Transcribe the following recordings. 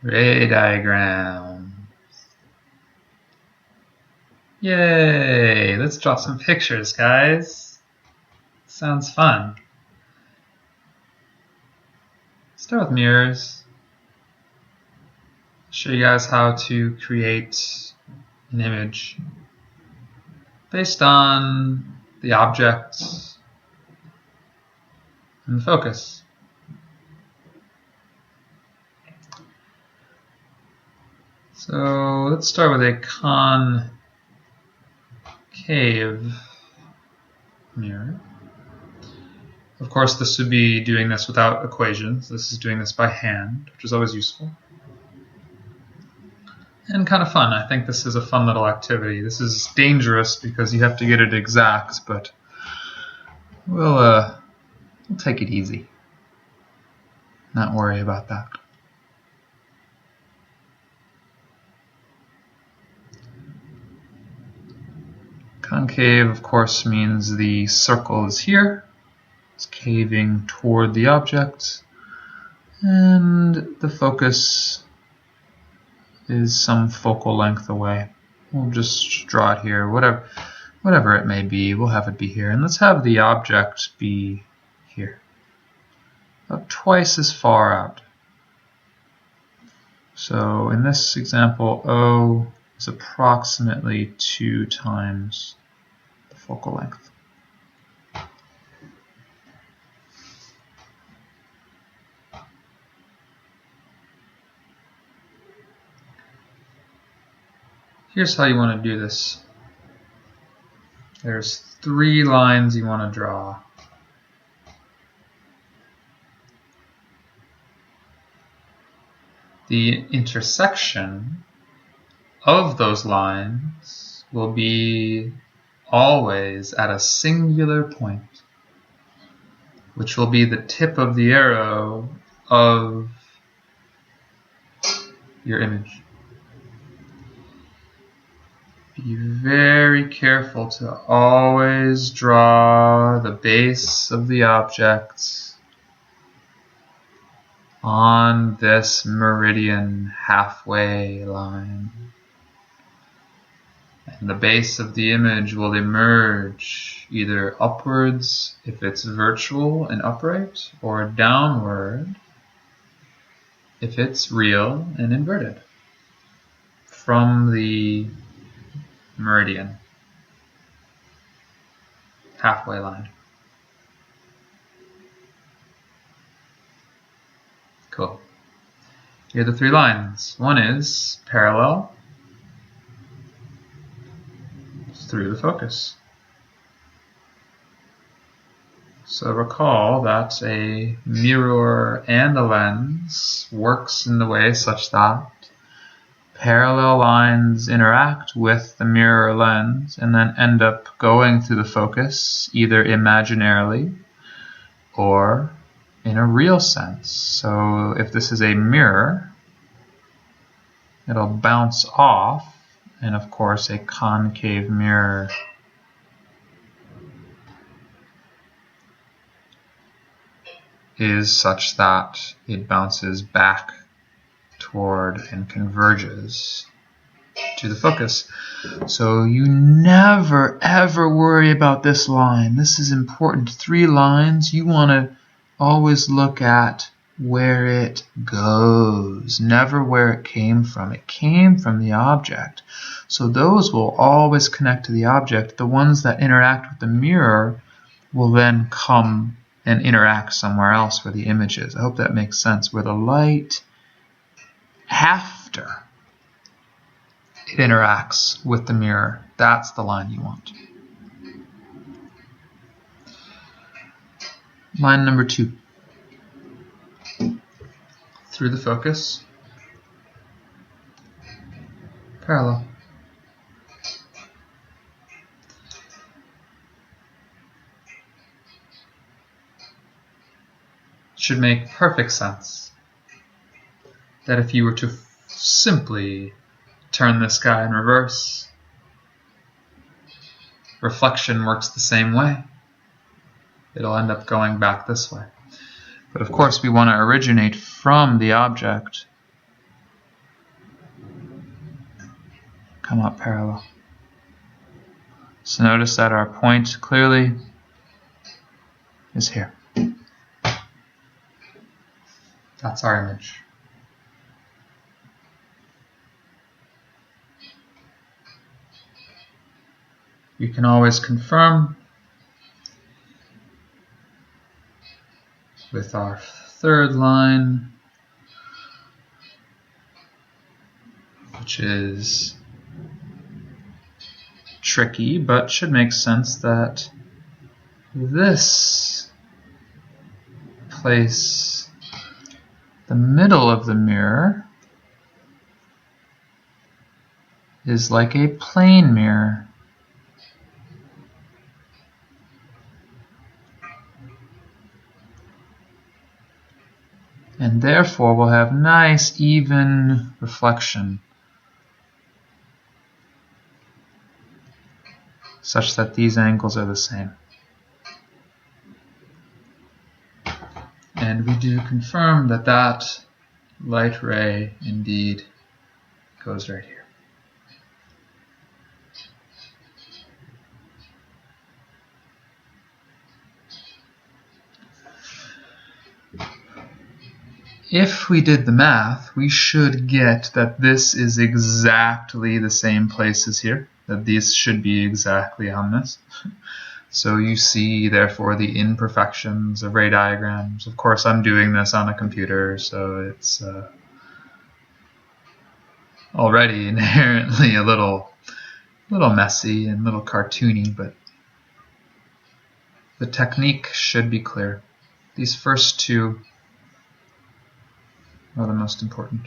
Ray diagram. Yay! Let's draw some pictures, guys. Sounds fun. Start with mirrors. Show you guys how to create an image based on the object and the focus. So let's start with a concave mirror. Of course, this would be doing this without equations. This is doing this by hand, which is always useful. And kind of fun. I think this is a fun little activity. This is dangerous because you have to get it exact, but we'll take it easy. Not worry about that. Concave, of course, means the circle is here. It's caving toward the object. And the focus is some focal length away. We'll just draw it here, whatever it may be, we'll have it be here. And let's have the object be here, about twice as far out. So in this example, O is approximately 2 times the focal length. Here's how you want to do this. There's 3 lines you want to draw. The intersection of those lines will be always at a singular point, which will be the tip of the arrow of your image. Be very careful to always draw the base of the object on this meridian halfway line. And the base of the image will emerge either upwards if it's virtual and upright, or downward if it's real and inverted from the meridian halfway line. Cool. Here are the 3 lines. One is parallel through the focus. So recall that a mirror and a lens works in the way such that parallel lines interact with the mirror lens and then end up going through the focus either imaginarily or in a real sense. So if this is a mirror, it'll bounce off, and of course a concave mirror is such that it bounces back toward and converges to the focus. So you never ever worry about this line. This is important. 3 lines, you want to always look at where it goes, never where it came from. It came from the object. So those will always connect to the object. The ones that interact with the mirror will then come and interact somewhere else where the image is. I hope that makes sense. Where the light, after it interacts with the mirror, that's the line you want. Line number 2. Through the focus, parallel. It should make perfect sense that if you were to simply turn this guy in reverse, reflection works the same way. It'll end up going back this way. But of course we want to originate from the object come up parallel. So notice that our point clearly is here. That's our image. You can always confirm with our third line, which is tricky, but should make sense, that this place, the middle of the mirror, is like a plane mirror. And therefore we'll have nice even reflection, such that these angles are the same. And we do confirm that that light ray indeed goes right here. If we did the math, we should get that this is exactly the same place as here, that these should be exactly on this. So you see, therefore, the imperfections of ray diagrams. Of course, I'm doing this on a computer, so it's already inherently a little messy and a little cartoony, but the technique should be clear. These first two are the most important.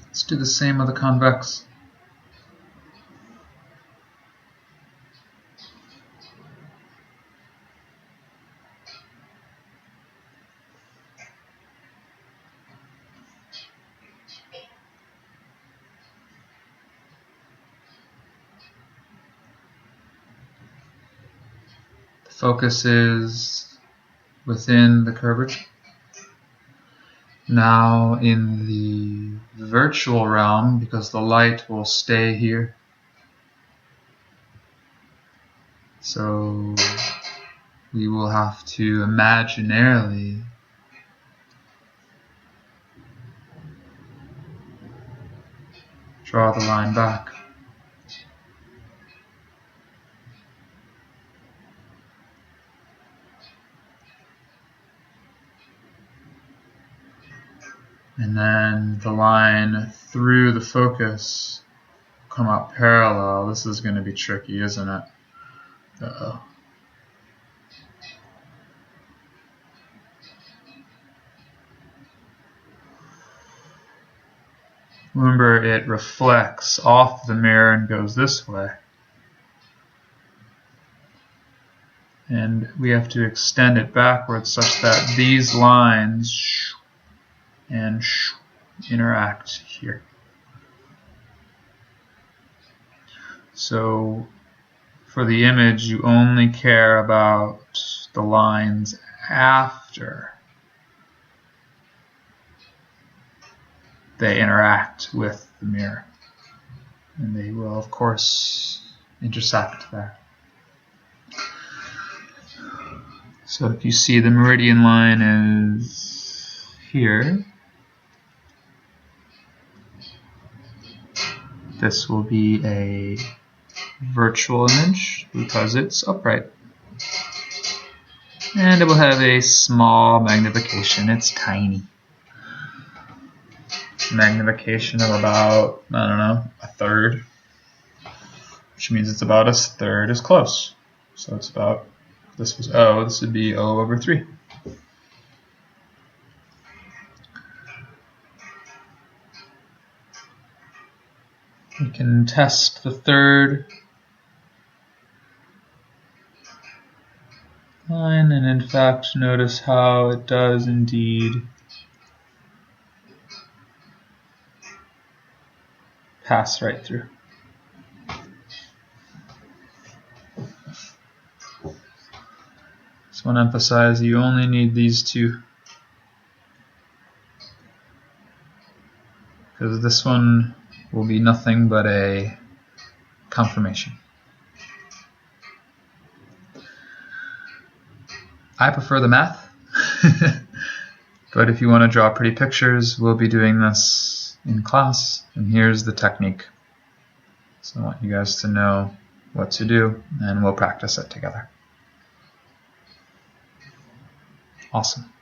Let's do the same with the convex. The focus is within the curvature. Now in the virtual realm, because the light will stay here, so we will have to imaginarily draw the line back. And then the line through the focus come up parallel. This is going to be tricky, isn't it? Uh-oh. Remember, it reflects off the mirror and goes this way. And we have to extend it backwards such that these lines and interact here. So for the image, you only care about the lines after they interact with the mirror. And they will, of course, intersect there. So if you see the meridian line is here, this will be a virtual image because it's upright. And it will have a small magnification. It's tiny. Magnification of about, I don't know, a third, which means it's about a third as close. So it's about, this was O, this would be O over 3. We can test the third line, and in fact notice how it does indeed pass right through. Just want to emphasize you only need these two because this one will be nothing but a confirmation. I prefer the math, but if you want to draw pretty pictures, we'll be doing this in class, and here's the technique. So I want you guys to know what to do, and we'll practice it together. Awesome.